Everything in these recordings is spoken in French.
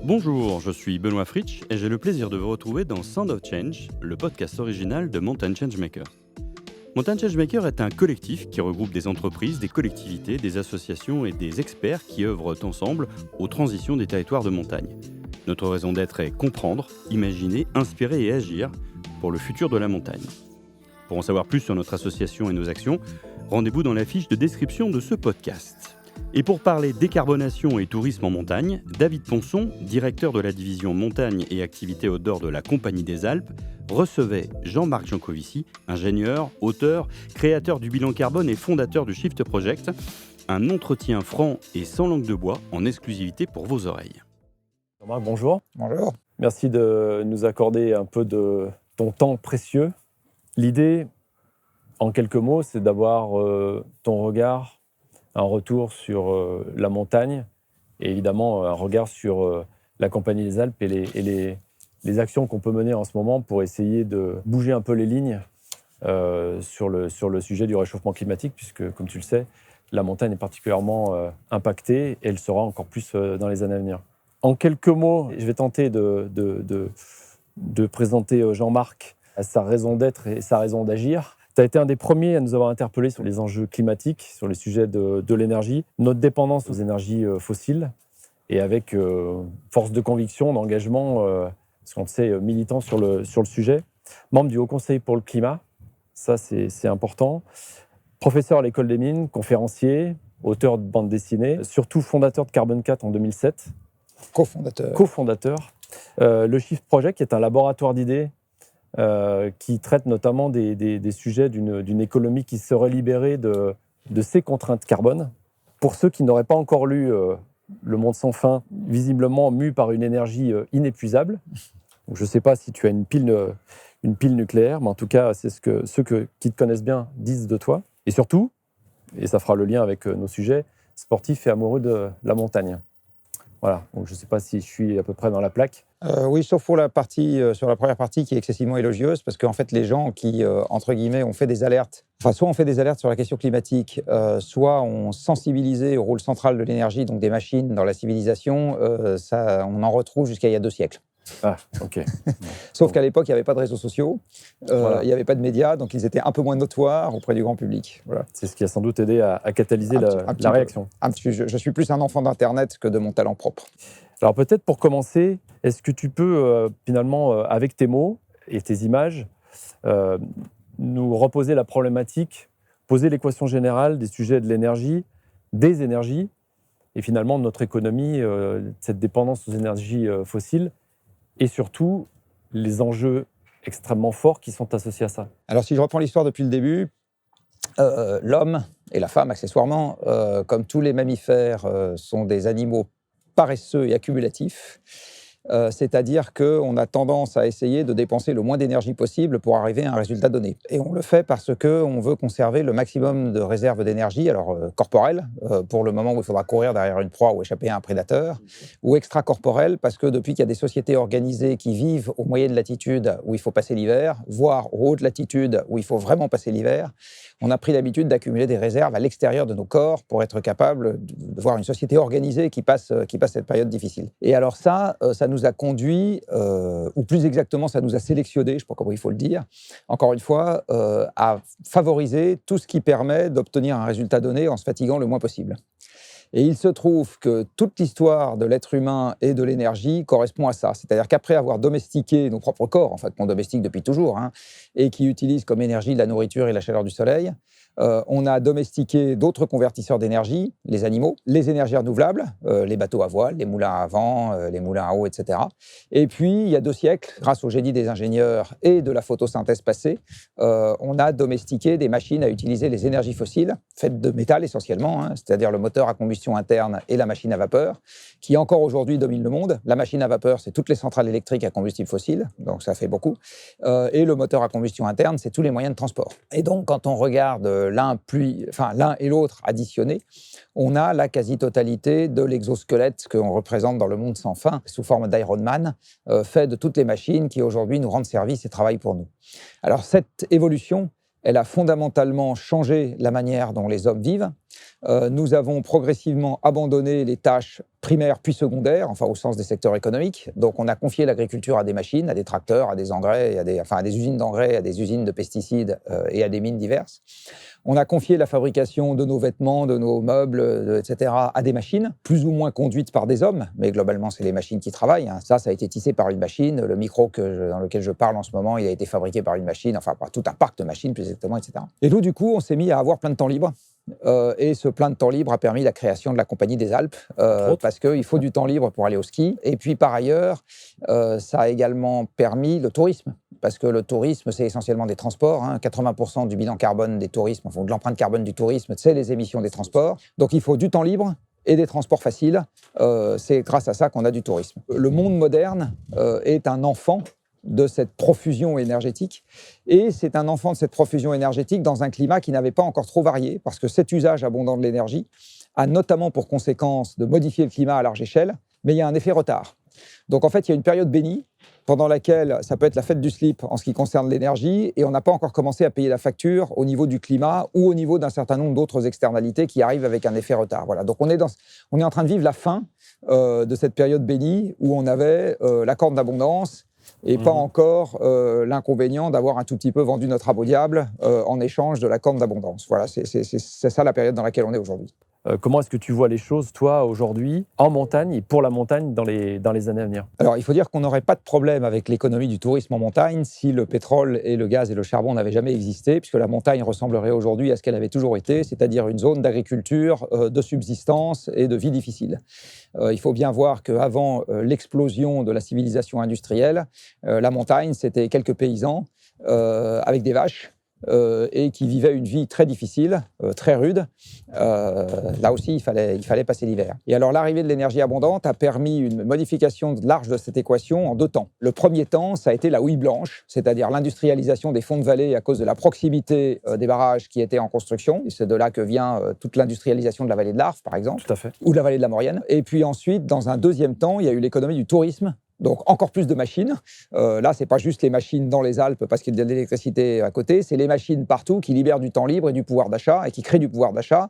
Bonjour, je suis Benoît Fritsch et j'ai le plaisir de vous retrouver dans Sound of Change, le podcast original de Mountain Changemaker. Mountain Changemaker est un collectif qui regroupe des entreprises, des collectivités, des associations et des experts qui œuvrent ensemble aux transitions des territoires de montagne. Notre raison d'être est comprendre, imaginer, inspirer et agir pour le futur de la montagne. Pour en savoir plus sur notre association et nos actions, rendez-vous dans la fiche de description de ce podcast. Et pour parler décarbonation et tourisme en montagne, David Ponson, directeur de la division montagne et activités outdoor de la Compagnie des Alpes, recevait Jean-Marc Jancovici, ingénieur, auteur, créateur du bilan carbone et fondateur du Shift Project, un entretien franc et sans langue de bois en exclusivité pour vos oreilles. Jean-Marc, bonjour. Bonjour. Merci de nous accorder un peu de ton temps précieux. L'idée, en quelques mots, c'est d'avoir ton regard, un retour sur la montagne et évidemment un regard sur la Compagnie des Alpes et les actions qu'on peut mener en ce moment pour essayer de bouger un peu les lignes sur le sujet du réchauffement climatique, puisque, comme tu le sais, la montagne est particulièrement impactée et elle sera encore plus dans les années à venir. En quelques mots, je vais tenter de présenter Jean-Marc à sa raison d'être et sa raison d'agir. Tu as été un des premiers à nous avoir interpellés sur les enjeux climatiques, sur les sujets de l'énergie, notre dépendance aux énergies fossiles, et avec force de conviction, d'engagement, parce qu'on sait militant sur le sujet. Membre du Haut Conseil pour le climat, ça c'est important. Professeur à l'École des Mines, conférencier, auteur de bande dessinée, surtout fondateur de Carbone 4 en 2007. Cofondateur. Le Shift Project, qui est un laboratoire d'idées qui traite notamment des sujets d'une économie qui serait libérée de ces contraintes carbone. Pour ceux qui n'auraient pas encore lu Le Monde sans fin, visiblement mu par une énergie inépuisable. Donc, je ne sais pas si tu as une pile nucléaire, mais en tout cas, c'est ce que ceux qui te connaissent bien disent de toi. Et surtout, et ça fera le lien avec nos sujets, sportif et amoureux de la montagne. Voilà, donc je ne sais pas si je suis à peu près dans la plaque. Oui, sauf pour la partie, sur la première partie qui est excessivement élogieuse, parce qu'en fait, les gens qui, entre guillemets, ont fait des alertes, soit on fait des alertes sur la question climatique, soit on sensibilisé au rôle central de l'énergie, donc des machines dans la civilisation, on en retrouve jusqu'à il y a 2 siècles. Ah, ok. Sauf qu'à l'époque, il n'y avait pas de réseaux sociaux, Voilà. il n'y avait pas de médias, donc ils étaient un peu moins notoires auprès du grand public. Voilà. C'est ce qui a sans doute aidé à catalyser la réaction. Je suis plus un enfant d'Internet que de mon talent propre. Alors peut-être pour commencer, est-ce que tu peux finalement, avec tes mots et tes images, nous reposer la problématique, poser l'équation générale des sujets de l'énergie, des énergies, et finalement de notre économie, cette dépendance aux énergies fossiles, et surtout les enjeux extrêmement forts qui sont associés à ça. Alors si je reprends l'histoire depuis le début, l'homme et la femme accessoirement, comme tous les mammifères, sont des animaux paresseux et accumulatifs. C'est-à-dire qu'on a tendance à essayer de dépenser le moins d'énergie possible pour arriver à un résultat donné. Et on le fait parce qu'on veut conserver le maximum de réserves d'énergie, alors corporelle, pour le moment où il faudra courir derrière une proie ou échapper à un prédateur, ou extracorporelle, parce que depuis qu'il y a des sociétés organisées qui vivent aux moyennes latitudes où il faut passer l'hiver, voire aux hautes latitudes où il faut vraiment passer l'hiver, on a pris l'habitude d'accumuler des réserves à l'extérieur de nos corps pour être capable de voir une société organisée qui passe cette période difficile. Et alors ça nous a conduit, ou plus exactement, ça nous a sélectionné, je ne sais pas comment il faut le dire, encore une fois, à favoriser tout ce qui permet d'obtenir un résultat donné en se fatiguant le moins possible. Et il se trouve que toute l'histoire de l'être humain et de l'énergie correspond à ça. C'est-à-dire qu'après avoir domestiqué nos propres corps, en fait, qu'on domestique depuis toujours, et qui utilisent comme énergie la nourriture et la chaleur du soleil, on a domestiqué d'autres convertisseurs d'énergie, les animaux, les énergies renouvelables, les bateaux à voile, les moulins à vent, les moulins à eau, etc. Et puis, il y a 2 siècles, grâce au génie des ingénieurs et de la photosynthèse passée, on a domestiqué des machines à utiliser les énergies fossiles, faites de métal essentiellement, c'est-à-dire le moteur à combustion interne et la machine à vapeur, qui encore aujourd'hui domine le monde. La machine à vapeur, c'est toutes les centrales électriques à combustible fossile, donc ça fait beaucoup. Et le moteur à combustion interne, c'est tous les moyens de transport. Et donc, quand on regarde l'un et l'autre additionnés, on a la quasi-totalité de l'exosquelette qu'on représente dans le monde sans fin, sous forme d'Iron Man, fait de toutes les machines qui aujourd'hui nous rendent service et travaillent pour nous. Alors cette évolution, elle a fondamentalement changé la manière dont les hommes vivent. Nous avons progressivement abandonné les tâches primaire puis secondaire, enfin au sens des secteurs économiques. Donc on a confié l'agriculture à des machines, à des tracteurs, à des engrais, à des usines d'engrais, à des usines de pesticides et à des mines diverses. On a confié la fabrication de nos vêtements, de nos meubles, etc. à des machines, plus ou moins conduites par des hommes, mais globalement c'est les machines qui travaillent. Ça a été tissé par une machine. Le micro dans lequel je parle en ce moment, il a été fabriqué par une machine, enfin par tout un parc de machines plus exactement, etc. Et nous du coup on s'est mis à avoir plein de temps libre. Et ce plein de temps libre a permis la création de la Compagnie des Alpes, parce qu'il faut du temps libre pour aller au ski. Et puis par ailleurs, ça a également permis le tourisme, parce que le tourisme, c'est essentiellement des transports. 80% du bilan carbone des tourismes, enfin de l'empreinte carbone du tourisme, c'est les émissions des transports. Donc il faut du temps libre et des transports faciles. C'est grâce à ça qu'on a du tourisme. Le monde moderne est un enfant de cette profusion énergétique. Et c'est un enfant de cette profusion énergétique dans un climat qui n'avait pas encore trop varié, parce que cet usage abondant de l'énergie a notamment pour conséquence de modifier le climat à large échelle, mais il y a un effet retard. Donc en fait, il y a une période bénie pendant laquelle ça peut être la fête du slip en ce qui concerne l'énergie, et on n'a pas encore commencé à payer la facture au niveau du climat ou au niveau d'un certain nombre d'autres externalités qui arrivent avec un effet retard. Voilà. Donc on est en train de vivre la fin de cette période bénie où on avait la corne d'abondance, et pas encore l'inconvénient d'avoir un tout petit peu vendu notre âme au diable en échange de la corne d'abondance. Voilà, c'est ça la période dans laquelle on est aujourd'hui. Comment est-ce que tu vois les choses, toi, aujourd'hui, en montagne et pour la montagne dans les années à venir? Alors, il faut dire qu'on n'aurait pas de problème avec l'économie du tourisme en montagne si le pétrole et le gaz et le charbon n'avaient jamais existé, puisque la montagne ressemblerait aujourd'hui à ce qu'elle avait toujours été, c'est-à-dire une zone d'agriculture, de subsistance et de vie difficile. Il faut bien voir qu'avant l'explosion de la civilisation industrielle, la montagne, c'était quelques paysans avec des vaches, et qui vivaient une vie très difficile, très rude. Là aussi, il fallait passer l'hiver. Et alors, l'arrivée de l'énergie abondante a permis une modification large de cette équation en 2 temps. Le premier temps, ça a été la houille blanche, c'est-à-dire l'industrialisation des fonds de vallée à cause de la proximité des barrages qui étaient en construction. Et c'est de là que vient toute l'industrialisation de la vallée de l'Arve, par exemple, Tout à fait. ou de la vallée de la Maurienne. Et puis ensuite, dans un deuxième temps, il y a eu l'économie du tourisme. Donc encore plus de machines. Là, c'est pas juste les machines dans les Alpes parce qu'il y a de l'électricité à côté, c'est les machines partout qui libèrent du temps libre et du pouvoir d'achat et qui créent du pouvoir d'achat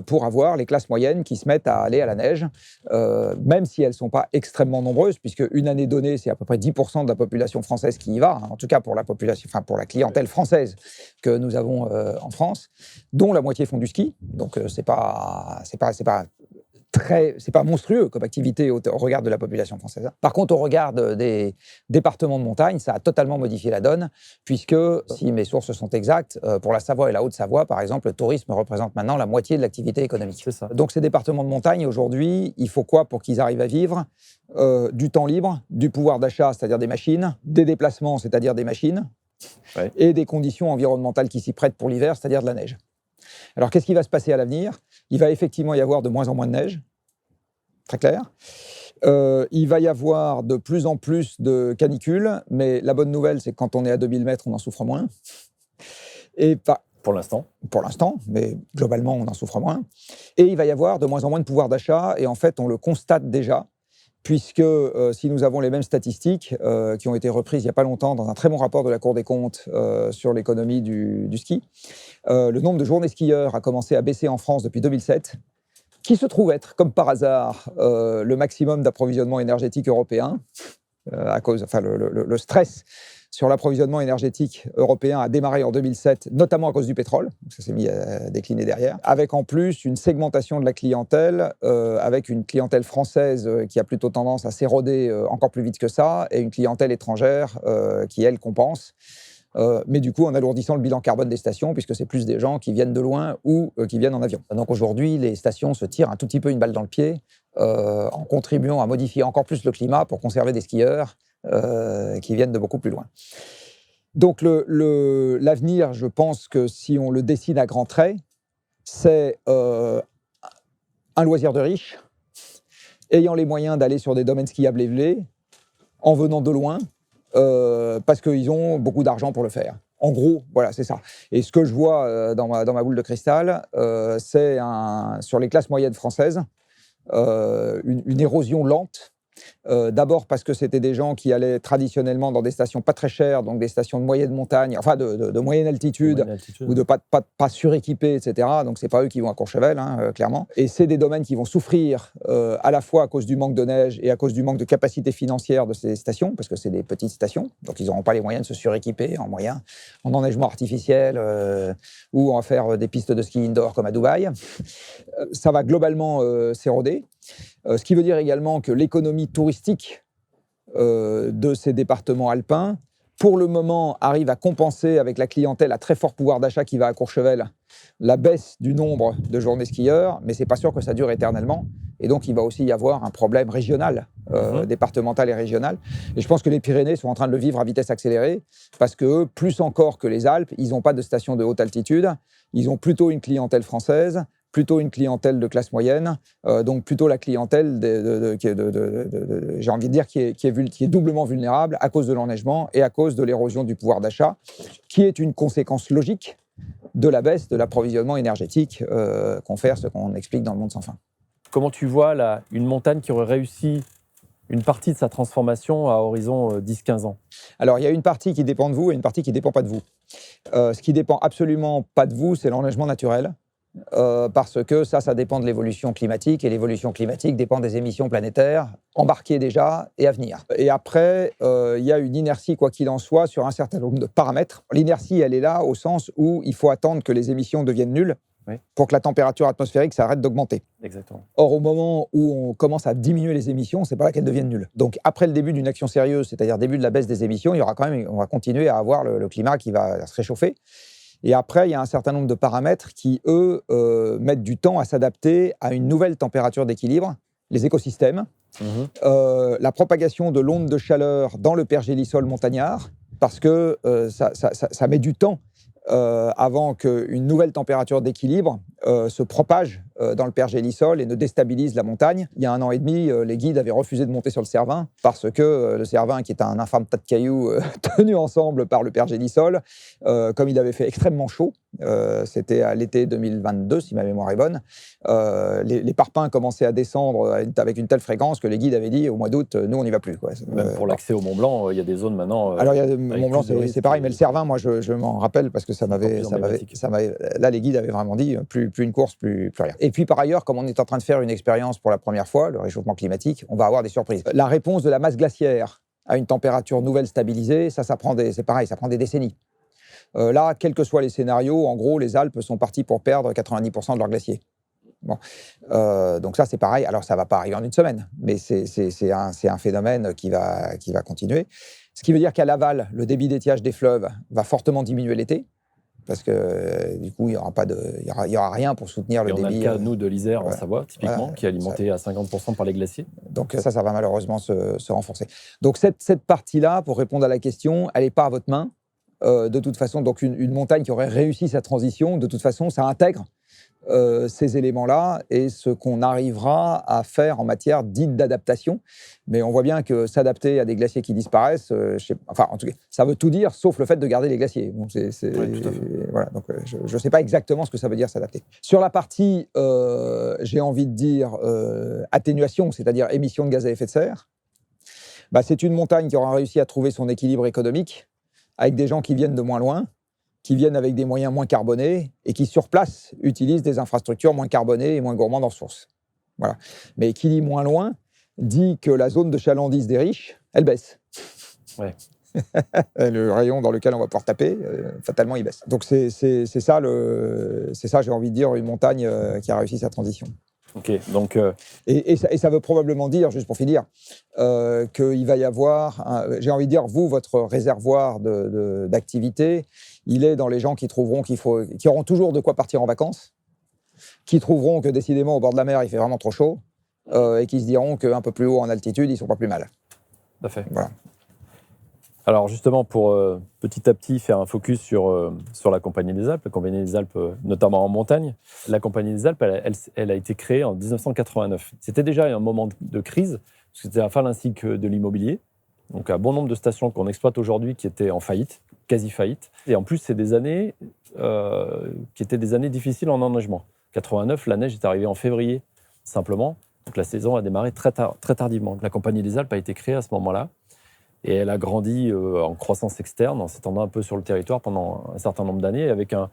pour avoir les classes moyennes qui se mettent à aller à la neige, même si elles sont pas extrêmement nombreuses, puisque une année donnée, c'est à peu près 10% de la population française qui y va, en tout cas pour la population, enfin pour la clientèle française que nous avons en France, dont la moitié font du ski. Donc c'est pas monstrueux comme activité au regard de la population française. Par contre, au regard des départements de montagne, ça a totalement modifié la donne, puisque, si mes sources sont exactes, pour la Savoie et la Haute-Savoie, par exemple, le tourisme représente maintenant la moitié de l'activité économique. C'est ça. Donc ces départements de montagne, aujourd'hui, il faut quoi pour qu'ils arrivent à vivre ? Du temps libre, du pouvoir d'achat, c'est-à-dire des machines, des déplacements, c'est-à-dire des machines, Ouais. et des conditions environnementales qui s'y prêtent pour l'hiver, c'est-à-dire de la neige. Alors, qu'est-ce qui va se passer à l'avenir ? Il va effectivement y avoir de moins en moins de neige, très clair. Il va y avoir de plus en plus de canicules, mais la bonne nouvelle, c'est que quand on est à 2000 mètres, on en souffre moins. Pour l'instant. Pour l'instant, mais globalement, on en souffre moins. Et il va y avoir de moins en moins de pouvoir d'achat, et en fait, on le constate déjà, puisque si nous avons les mêmes statistiques qui ont été reprises il n'y a pas longtemps dans un très bon rapport de la Cour des comptes sur l'économie du ski, le nombre de journées skieurs a commencé à baisser en France depuis 2007, qui se trouve être, comme par hasard, le maximum d'approvisionnement énergétique européen, le stress sur l'approvisionnement énergétique européen a démarré en 2007, notamment à cause du pétrole, ça s'est mis à décliner derrière, avec en plus une segmentation de la clientèle, avec une clientèle française qui a plutôt tendance à s'éroder encore plus vite que ça, et une clientèle étrangère qui, elle, compense. Mais du coup, en alourdissant le bilan carbone des stations, puisque c'est plus des gens qui viennent de loin ou qui viennent en avion. Donc aujourd'hui, les stations se tirent un tout petit peu une balle dans le pied en contribuant à modifier encore plus le climat pour conserver des skieurs qui viennent de beaucoup plus loin. Donc l'avenir, je pense que si on le dessine à grands traits, c'est un loisir de riches, ayant les moyens d'aller sur des domaines skiables élevés, en venant de loin, parce qu'ils ont beaucoup d'argent pour le faire. En gros, voilà, c'est ça. Et ce que je vois dans ma boule de cristal, c'est sur les classes moyennes françaises, une érosion lente D'abord parce que c'était des gens qui allaient traditionnellement dans des stations pas très chères, donc des stations de moyenne montagne, enfin de moyenne altitude, ou de pas suréquipées, etc. Donc c'est pas eux qui vont à Courchevel, clairement. Et c'est des domaines qui vont souffrir à la fois à cause du manque de neige et à cause du manque de capacité financière de ces stations, parce que c'est des petites stations, donc ils n'auront pas les moyens de se suréquiper en enneigement artificiel ou en faire des pistes de ski indoor comme à Dubaï. Ça va globalement s'éroder. Ce qui veut dire également que l'économie touristique de ces départements alpins, pour le moment, arrive à compenser avec la clientèle à très fort pouvoir d'achat qui va à Courchevel la baisse du nombre de journées skieurs, mais ce n'est pas sûr que ça dure éternellement. Et donc, il va aussi y avoir un problème régional, départemental et régional. Et je pense que les Pyrénées sont en train de le vivre à vitesse accélérée, parce que plus encore que les Alpes, ils n'ont pas de station de haute altitude, ils ont plutôt une clientèle française, plutôt une clientèle de classe moyenne, donc plutôt la clientèle, j'ai envie de dire, qui est doublement vulnérable à cause de l'enneigement et à cause de l'érosion du pouvoir d'achat, qui est une conséquence logique de la baisse de l'approvisionnement énergétique ce qu'on explique dans Le Monde sans fin. Comment tu vois une montagne qui aurait réussi une partie de sa transformation à horizon 10-15 ans? Alors, il y a une partie qui dépend de vous et une partie qui ne dépend pas de vous. Ce qui ne dépend absolument pas de vous, c'est l'enneigement naturel. Parce que ça dépend de l'évolution climatique, et l'évolution climatique dépend des émissions planétaires, embarquées déjà et à venir. Et après, il y a une inertie, quoi qu'il en soit, sur un certain nombre de paramètres. L'inertie, elle est là au sens où il faut attendre que les émissions deviennent nulles pour que la température atmosphérique s'arrête d'augmenter. Exactement. Or, au moment où on commence à diminuer les émissions, c'est pas là qu'elles deviennent nulles. Donc, après le début d'une action sérieuse, c'est-à-dire début de la baisse des émissions, on va continuer à avoir le climat qui va se réchauffer. Et après, il y a un certain nombre de paramètres qui, eux, mettent du temps à s'adapter à une nouvelle température d'équilibre. Les écosystèmes, la propagation de l'onde de chaleur dans le pergélisol montagnard, parce que ça met du temps avant qu'une nouvelle température d'équilibre se propage dans le pergélisol et ne déstabilise la montagne. Il y a 1 an et demi, les guides avaient refusé de monter sur le Cervin parce que le Cervin, qui est un infâme tas de cailloux tenus ensemble par le pergélisol, comme il avait fait extrêmement chaud, c'était à l'été 2022, si ma mémoire est bonne, les parpaings commençaient à descendre avec une telle fréquence que les guides avaient dit au mois d'août, nous on n'y va plus. Quoi. Même pour l'accès au Mont Blanc, il y a des zones maintenant. Alors, Mont Blanc, c'est pareil, mais le Cervin, moi je m'en rappelle parce que là, les guides avaient vraiment dit plus une course, plus rien. Et puis par ailleurs, comme on est en train de faire une expérience pour la première fois, le réchauffement climatique, on va avoir des surprises. La réponse de la masse glaciaire à une température nouvelle stabilisée, ça prend des décennies. Là, quels que soient les scénarios, en gros, les Alpes sont parties pour perdre 90% de leurs glaciers. Bon. Donc ça, c'est pareil. Alors, ça ne va pas arriver en une semaine, mais c'est un phénomène qui va continuer. Ce qui veut dire qu'à l'aval, le débit d'étiage des fleuves va fortement diminuer l'été, parce que du coup, il y aura rien pour soutenir le débit. On a le cas, nous, de l'Isère en Savoie, typiquement, qui est alimenté à 50% par les glaciers. Donc ça va malheureusement se renforcer. Donc cette partie-là, pour répondre à la question, elle n'est pas à votre main. De toute façon, donc une montagne qui aurait réussi sa transition, de toute façon, ça intègre ces éléments-là et ce qu'on arrivera à faire en matière dite d'adaptation. Mais on voit bien que s'adapter à des glaciers qui disparaissent, en tout cas, ça veut tout dire, sauf le fait de garder les glaciers. Bon, voilà, donc je ne sais pas exactement ce que ça veut dire s'adapter. Sur la partie, j'ai envie de dire, atténuation, c'est-à-dire émissions de gaz à effet de serre, c'est une montagne qui aura réussi à trouver son équilibre économique avec des gens qui viennent de moins loin, qui viennent avec des moyens moins carbonés et qui, sur place, utilisent des infrastructures moins carbonées et moins gourmandes en ressources. Voilà. Mais qui dit moins loin, dit que la zone de chalandise des riches, elle baisse. Ouais. Le rayon dans lequel on va pouvoir taper, fatalement, il baisse. Donc c'est ça, j'ai envie de dire, une montagne qui a réussi sa transition. Ok, donc et ça veut probablement dire, juste pour finir, qu'il va y avoir, j'ai envie de dire, votre réservoir d'activité, il est dans les gens qui trouveront qui auront toujours de quoi partir en vacances, qui trouveront que décidément au bord de la mer il fait vraiment trop chaud, et qui se diront qu'un peu plus haut en altitude ils sont pas plus mal. Tout à fait. Voilà. Alors justement, pour petit à petit faire un focus sur la Compagnie des Alpes, notamment en montagne, la Compagnie des Alpes, elle a été créée en 1989. C'était déjà un moment de crise, parce que c'était la fin d'un cycle de l'immobilier, donc un bon nombre de stations qu'on exploite aujourd'hui qui étaient en faillite, quasi faillite, et en plus c'est des années qui étaient des années difficiles en enneigement. 89, la neige est arrivée en février, simplement, Donc la saison a démarré très tardivement. La Compagnie des Alpes a été créée à ce moment-là et elle a grandi en croissance externe, en s'étendant un peu sur le territoire pendant un certain nombre d'années, avec un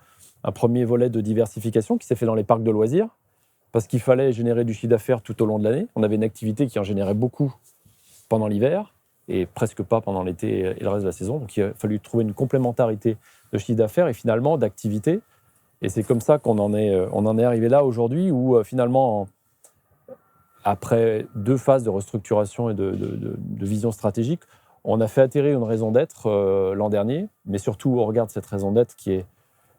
premier volet de diversification qui s'est fait dans les parcs de loisirs, parce qu'il fallait générer du chiffre d'affaires tout au long de l'année. On avait une activité qui en générait beaucoup pendant l'hiver et presque pas pendant l'été et le reste de la saison. Donc il a fallu trouver une complémentarité de chiffre d'affaires et finalement d'activité. Et c'est comme ça qu'on en est arrivé là aujourd'hui, où finalement, après 2 phases de restructuration et de vision stratégique, on a fait atterrir une raison d'être l'an dernier, mais surtout au regard de cette raison d'être qui est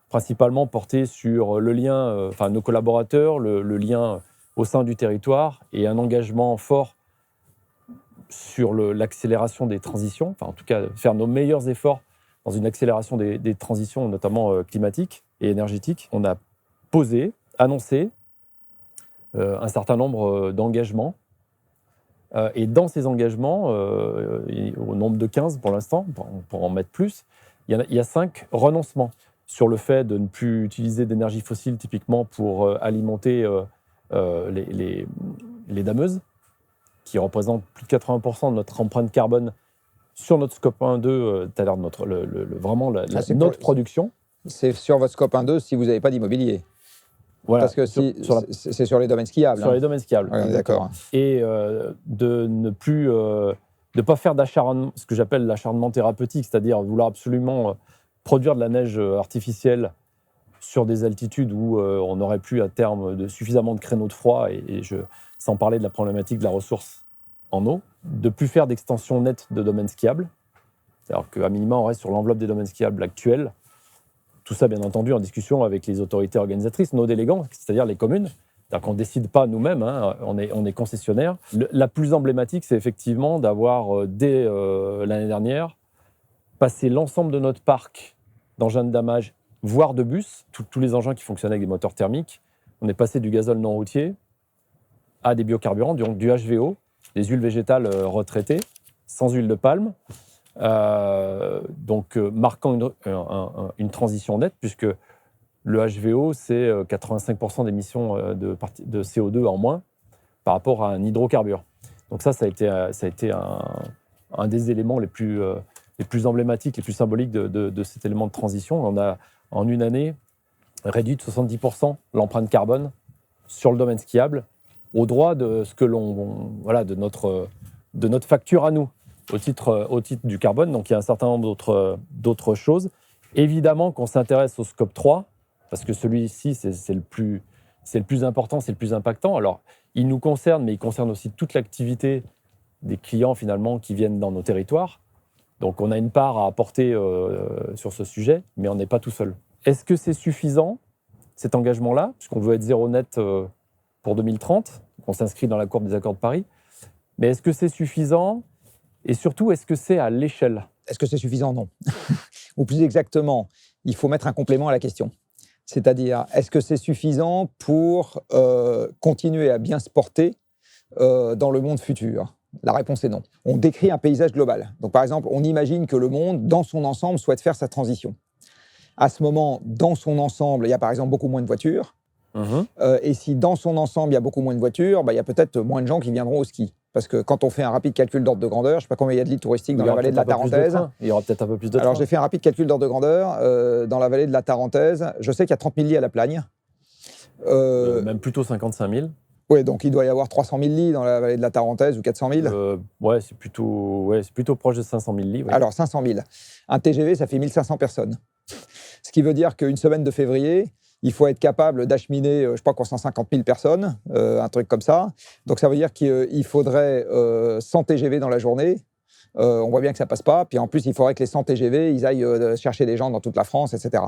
principalement portée sur le lien, nos collaborateurs, le lien au sein du territoire et un engagement fort sur l'accélération des transitions, en tout cas faire nos meilleurs efforts dans une accélération des transitions, notamment climatiques et énergétiques. On a posé, annoncé un certain nombre d'engagements. Et dans ces engagements, au nombre de 15 pour l'instant, pour en mettre plus, il y a 5 renoncements sur le fait de ne plus utiliser d'énergie fossile typiquement pour alimenter les dameuses, qui représentent plus de 80% de notre empreinte carbone sur notre scope 1, 2, c'est-à-dire notre production. C'est sur votre scope 1, 2 si vous n'avez pas d'immobilier. Voilà, parce que c'est sur les domaines skiables. Sur les domaines skiables. Ouais, d'accord. Et de ne plus de pas faire d'acharnement, ce que j'appelle l'acharnement thérapeutique, c'est-à-dire vouloir absolument produire de la neige artificielle sur des altitudes où on n'aurait plus à terme suffisamment de créneaux de froid, sans parler de la problématique de la ressource en eau, de plus faire d'extension nette de domaines skiables, c'est-à-dire qu'à minima on reste sur l'enveloppe des domaines skiables actuels. Tout ça, bien entendu, en discussion avec les autorités organisatrices, nos délégants, c'est-à-dire les communes. C'est-à-dire qu'on ne décide pas nous-mêmes, on est concessionnaire. La plus emblématique, c'est effectivement d'avoir, dès l'année dernière, passé l'ensemble de notre parc d'engins de damage, voire de bus, tous les engins qui fonctionnaient avec des moteurs thermiques. On est passé du gazole non routier à des biocarburants, donc du HVO, des huiles végétales retraitées, sans huile de palme. Marquant une transition nette, puisque le HVO, c'est 85% d'émissions de CO2 en moins par rapport à un hydrocarbure. Donc ça a été un des éléments les plus emblématiques, les plus symboliques de cet élément de transition. On a, en une année, réduit de 70% l'empreinte carbone sur le domaine skiable, au droit de ce que de notre facture à nous. Au titre du carbone, donc il y a un certain nombre d'autres choses. Évidemment qu'on s'intéresse au scope 3, parce que celui-ci, c'est le plus important, c'est le plus impactant. Alors, il nous concerne, mais il concerne aussi toute l'activité des clients, finalement, qui viennent dans nos territoires. Donc, on a une part à apporter sur ce sujet, mais on n'est pas tout seul. Est-ce que c'est suffisant, cet engagement-là, puisqu'on veut être zéro net pour 2030, on s'inscrit dans la courbe des accords de Paris, mais est-ce que c'est suffisant ? Et surtout, est-ce que c'est à l'échelle ? Est-ce que c'est suffisant ? Non. Ou plus exactement, il faut mettre un complément à la question. C'est-à-dire, est-ce que c'est suffisant pour continuer à bien se porter dans le monde futur ? La réponse est non. On décrit un paysage global. Donc, par exemple, on imagine que le monde, dans son ensemble, souhaite faire sa transition. À ce moment, dans son ensemble, il y a par exemple beaucoup moins de voitures. Et si dans son ensemble, il y a beaucoup moins de voitures, il y a peut-être moins de gens qui viendront au ski. Parce que quand on fait un rapide calcul d'ordre de grandeur, je ne sais pas combien il y a de lits touristiques dans la vallée de la Tarentaise. Il y aura peut-être un peu plus de trains. Alors, j'ai fait un rapide calcul d'ordre de grandeur. Dans la vallée de la Tarentaise, je sais qu'il y a 30 000 lits à la Plagne. Même plutôt 55 000. Oui, donc il doit y avoir 300 000 lits dans la vallée de la Tarentaise ou 400 000. C'est plutôt proche de 500 000 lits. Ouais. Alors, 500 000. Un TGV, ça fait 1500 personnes. Ce qui veut dire qu'une semaine de février, il faut être capable d'acheminer, je crois, 150 000 personnes, un truc comme ça. Donc, ça veut dire qu'il faudrait 100 TGV dans la journée. On voit bien que ça ne passe pas. Puis en plus, il faudrait que les 100 TGV, ils aillent chercher des gens dans toute la France, etc.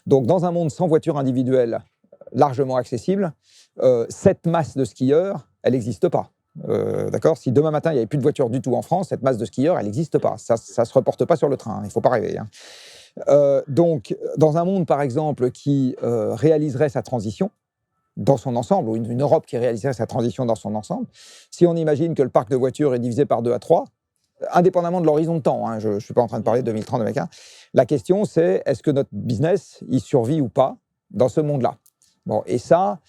Donc, dans un monde sans voiture individuelle largement accessible, cette masse de skieurs, elle n'existe pas. D'accord ? Si demain matin, il n'y avait plus de voitures du tout en France, cette masse de skieurs, elle n'existe pas. Ça ne se reporte pas sur le train. Il ne faut pas rêver. Donc, dans un monde, par exemple, qui réaliserait sa transition dans son ensemble, ou une Europe qui réaliserait sa transition dans son ensemble, si on imagine que le parc de voitures est divisé par 2 à 3, indépendamment de l'horizon de temps, je ne suis pas en train de parler de 2030, 2040, la question c'est, est-ce que notre business, il survit ou pas dans ce monde-là ? Bon, et ça,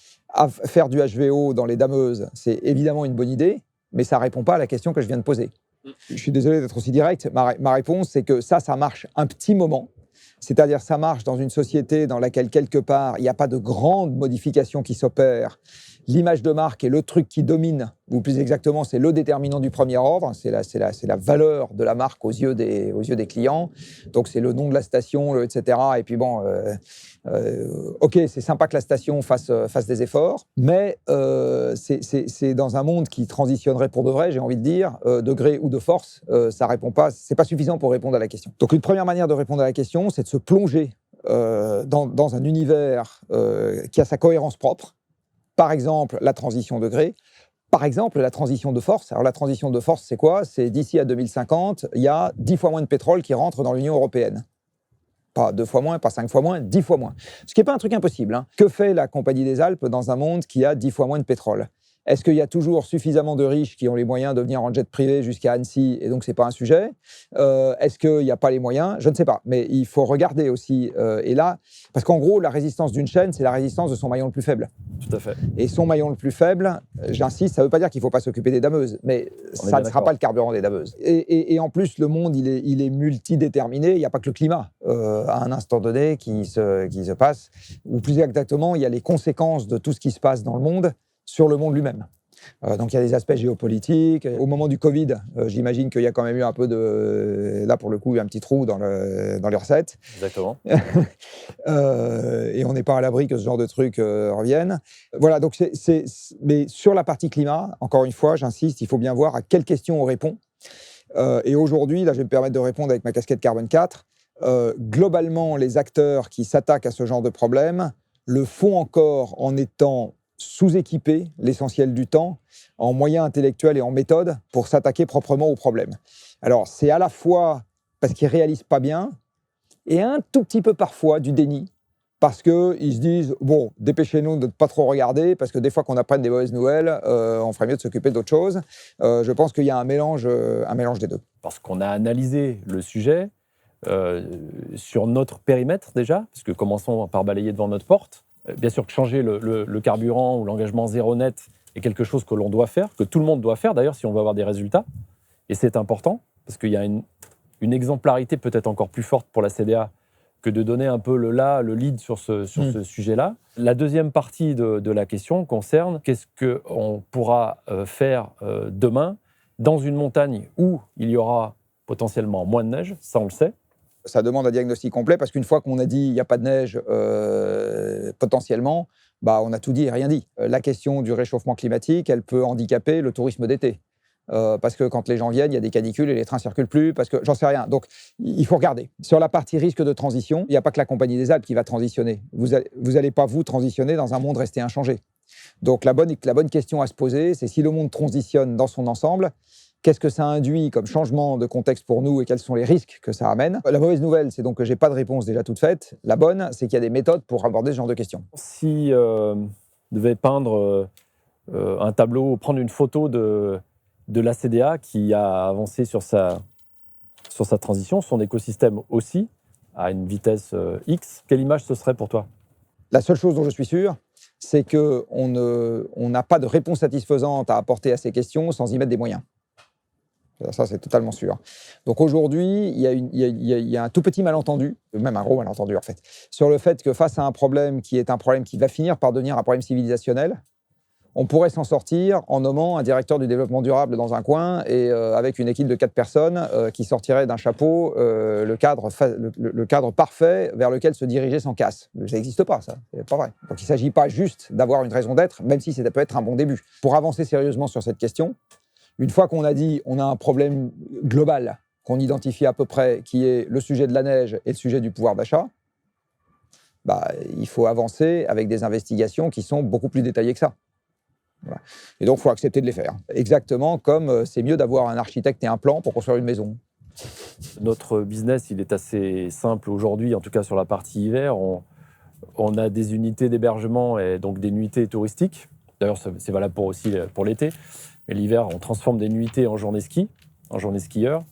faire du HVO dans les dameuses, c'est évidemment une bonne idée, mais ça ne répond pas à la question que je viens de poser. Je suis désolé d'être aussi direct. Ma réponse, c'est que ça marche un petit moment. C'est-à-dire, ça marche dans une société dans laquelle, quelque part, il n'y a pas de grandes modifications qui s'opèrent. L'image de marque est le truc qui domine, ou plus exactement, c'est le déterminant du premier ordre. C'est la valeur de la marque aux yeux des clients. Donc, c'est le nom de la station, etc. Et puis, bon, OK, c'est sympa que la station fasse des efforts, mais c'est dans un monde qui transitionnerait pour de vrai, j'ai envie de dire, de gré ou de force, ça répond pas, c'est pas suffisant pour répondre à la question. Donc, une première manière de répondre à la question, c'est de se plonger dans un univers qui a sa cohérence propre. Par exemple, la transition de gré. Par exemple, la transition de force. Alors, la transition de force, c'est quoi? C'est d'ici à 2050, il y a 10 fois moins de pétrole qui rentre dans l'Union européenne. Pas 2 fois moins, pas 5 fois moins, 10 fois moins. Ce qui n'est pas un truc impossible. Hein. Que fait la Compagnie des Alpes dans un monde qui a 10 fois moins de pétrole? Est-ce qu'il y a toujours suffisamment de riches qui ont les moyens de venir en jet privé jusqu'à Annecy et donc ce n'est pas un sujet? Est-ce qu'il n'y a pas les moyens? Je ne sais pas. Mais il faut regarder aussi. Et là, parce qu'en gros, la résistance d'une chaîne, c'est la résistance de son maillon le plus faible. Tout à fait. Et son maillon le plus faible, j'insiste, ça ne veut pas dire qu'il ne faut pas s'occuper des dameuses, mais ça ne sera pas le carburant des dameuses. Et en plus, le monde, il est multidéterminé. Il n'y a pas que le climat à un instant donné qui se passe. Ou plus exactement, il y a les conséquences de tout ce qui se passe dans le monde sur le monde lui-même. Donc il y a des aspects géopolitiques. Au moment du Covid, j'imagine qu'il y a quand même eu un peu de... Là, pour le coup, il y a un petit trou dans les recettes. Exactement. Et on n'est pas à l'abri que ce genre de trucs reviennent. Voilà, donc mais sur la partie climat, encore une fois, j'insiste, il faut bien voir à quelles questions on répond. Et aujourd'hui, là, je vais me permettre de répondre avec ma casquette Carbone 4. Globalement, les acteurs qui s'attaquent à ce genre de problème le font encore en étant sous-équipés l'essentiel du temps en moyens intellectuels et en méthodes pour s'attaquer proprement au problème. Alors, c'est à la fois parce qu'ils ne réalisent pas bien et un tout petit peu parfois du déni parce qu'ils se disent « Bon, dépêchez-nous de ne pas trop regarder parce que des fois qu'on apprenne des mauvaises nouvelles, on ferait mieux de s'occuper d'autres choses. » Je pense qu'il y a un mélange des deux. Parce qu'on a analysé le sujet sur notre périmètre déjà, parce que commençons par balayer devant notre porte. Bien sûr que changer le carburant ou l'engagement zéro net est quelque chose que l'on doit faire, que tout le monde doit faire d'ailleurs si on veut avoir des résultats. Et c'est important, parce qu'il y a une exemplarité peut-être encore plus forte pour la CDA que de donner un peu le lead sur ce sujet-là. La deuxième partie de la question concerne qu'est-ce qu'on pourra faire demain dans une montagne où il y aura potentiellement moins de neige, ça on le sait. Ça demande un diagnostic complet parce qu'une fois qu'on a dit il n'y a pas de neige potentiellement, on a tout dit et rien dit. La question du réchauffement climatique, elle peut handicaper le tourisme d'été. Parce que quand les gens viennent, il y a des canicules et les trains ne circulent plus, parce que j'en sais rien. Donc, il faut regarder. Sur la partie risque de transition, il n'y a pas que la Compagnie des Alpes qui va transitionner. Vous n'allez pas, vous, transitionner dans un monde resté inchangé. Donc, la bonne question à se poser, c'est si le monde transitionne dans son ensemble, qu'est-ce que ça induit comme changement de contexte pour nous et quels sont les risques que ça amène? La mauvaise nouvelle, c'est donc que je n'ai pas de réponse déjà toute faite. La bonne, c'est qu'il y a des méthodes pour aborder ce genre de questions. Si on devait peindre un tableau, prendre une photo de la CDA qui a avancé sur sa transition, son écosystème aussi, à une vitesse X, quelle image ce serait pour toi? La seule chose dont je suis sûr, c'est qu'on n'a pas de réponse satisfaisante à apporter à ces questions sans y mettre des moyens. Ça, c'est totalement sûr. Donc aujourd'hui, il y a un tout petit malentendu, même un gros malentendu en fait, sur le fait que face à un problème qui est un problème qui va finir par devenir un problème civilisationnel, on pourrait s'en sortir en nommant un directeur du développement durable dans un coin et avec une équipe de 4 personnes qui sortirait d'un chapeau le cadre parfait vers lequel se diriger sans casse. Ça n'existe pas, ça. C'est pas vrai. Donc il ne s'agit pas juste d'avoir une raison d'être, même si ça peut être un bon début. Pour avancer sérieusement sur cette question, une fois qu'on a dit on a un problème global qu'on identifie à peu près, qui est le sujet de la neige et le sujet du pouvoir d'achat, il faut avancer avec des investigations qui sont beaucoup plus détaillées que ça. Voilà. Et donc, il faut accepter de les faire. Exactement comme c'est mieux d'avoir un architecte et un plan pour construire une maison. Notre business, il est assez simple aujourd'hui, en tout cas sur la partie hiver. On a des unités d'hébergement et donc des nuitées touristiques. D'ailleurs, c'est valable aussi pour l'été. Mais l'hiver, on transforme des nuitées en journées ski, en journées skieurs.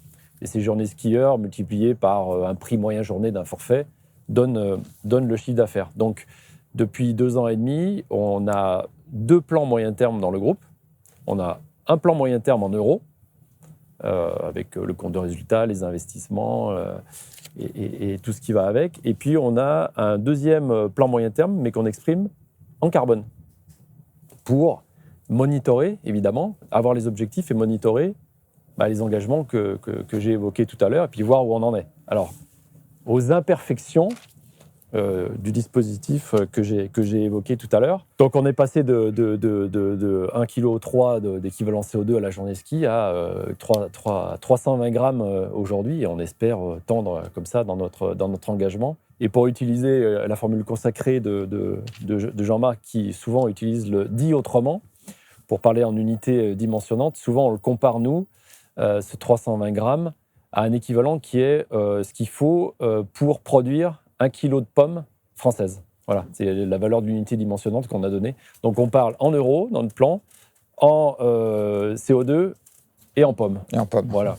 Et ces journées skieurs, multipliées par un prix moyen journée d'un forfait, donnent le chiffre d'affaires. Donc, Depuis 2 ans et demi, on a 2 plans moyen terme dans le groupe. On a un plan moyen terme en euros, avec le compte de résultat, les investissements et tout ce qui va avec. Et puis, on a un deuxième plan moyen terme, mais qu'on exprime en carbone, pour monitorer, évidemment, avoir les objectifs et monitorer les engagements que j'ai évoqués tout à l'heure, et puis voir où on en est. Alors, aux imperfections du dispositif que j'ai évoqué tout à l'heure. Donc, on est passé de 1,3 kg d'équivalent CO2 à la journée ski à 320 grammes aujourd'hui, et on espère tendre comme ça dans notre engagement. Et pour utiliser la formule consacrée de Jean-Marc, qui souvent utilise le « dit autrement », pour parler en unité dimensionnante, souvent on le compare, nous, ce 320 grammes, à un équivalent qui est ce qu'il faut pour produire 1 kilo de pommes françaises. Voilà, c'est la valeur de l'unité dimensionnante qu'on a donnée. Donc on parle en euros dans le plan, en CO2 et en pommes. Et en pommes. Voilà.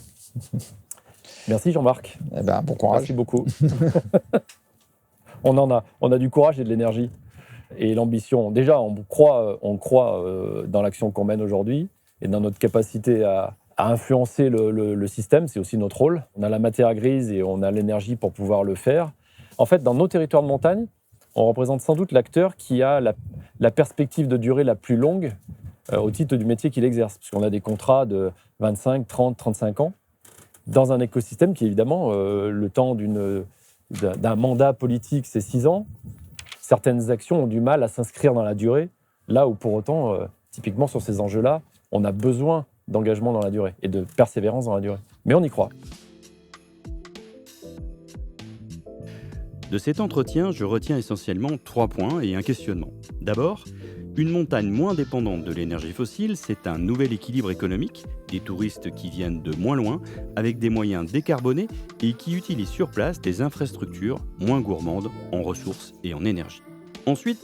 Merci Jean-Marc. Eh ben, bon courage. Merci beaucoup. On a du courage et de l'énergie. Et l'ambition, déjà, on croit dans l'action qu'on mène aujourd'hui et dans notre capacité à influencer le système. C'est aussi notre rôle. On a la matière grise et on a l'énergie pour pouvoir le faire. En fait, dans nos territoires de montagne, on représente sans doute l'acteur qui a la perspective de durée la plus longue au titre du métier qu'il exerce. Parce qu'on a des contrats de 25, 30, 35 ans dans un écosystème qui, évidemment, le temps d'un mandat politique, c'est 6 ans. Certaines actions ont du mal à s'inscrire dans la durée, là où pour autant, typiquement sur ces enjeux-là, on a besoin d'engagement dans la durée et de persévérance dans la durée. Mais on y croit. De cet entretien, je retiens essentiellement 3 points et un questionnement. D'abord, une montagne moins dépendante de l'énergie fossile, c'est un nouvel équilibre économique, des touristes qui viennent de moins loin, avec des moyens décarbonés et qui utilisent sur place des infrastructures moins gourmandes en ressources et en énergie. Ensuite,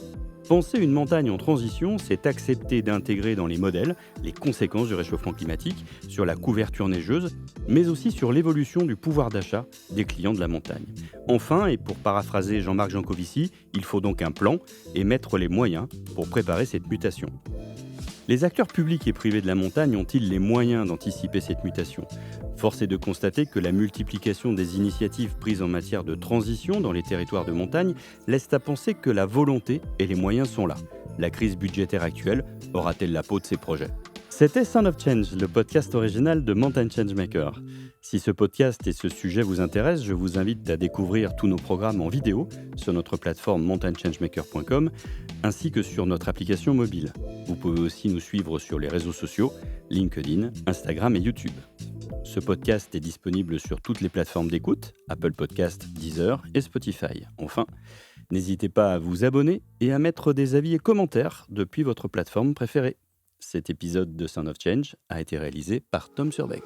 penser une montagne en transition, c'est accepter d'intégrer dans les modèles les conséquences du réchauffement climatique sur la couverture neigeuse, mais aussi sur l'évolution du pouvoir d'achat des clients de la montagne. Enfin, et pour paraphraser Jean-Marc Jancovici, il faut donc un plan et mettre les moyens pour préparer cette mutation. Les acteurs publics et privés de la montagne ont-ils les moyens d'anticiper cette mutation ? Force est de constater que la multiplication des initiatives prises en matière de transition dans les territoires de montagne laisse à penser que la volonté et les moyens sont là. La crise budgétaire actuelle aura-t-elle la peau de ces projets ? C'était Sound of Change, le podcast original de Mountain Changemaker. Si ce podcast et ce sujet vous intéressent, je vous invite à découvrir tous nos programmes en vidéo sur notre plateforme mountainchangemaker.com ainsi que sur notre application mobile. Vous pouvez aussi nous suivre sur les réseaux sociaux, LinkedIn, Instagram et YouTube. Ce podcast est disponible sur toutes les plateformes d'écoute, Apple Podcasts, Deezer et Spotify. Enfin, n'hésitez pas à vous abonner et à mettre des avis et commentaires depuis votre plateforme préférée. Cet épisode de Sound of Change a été réalisé par Tom Surbeck.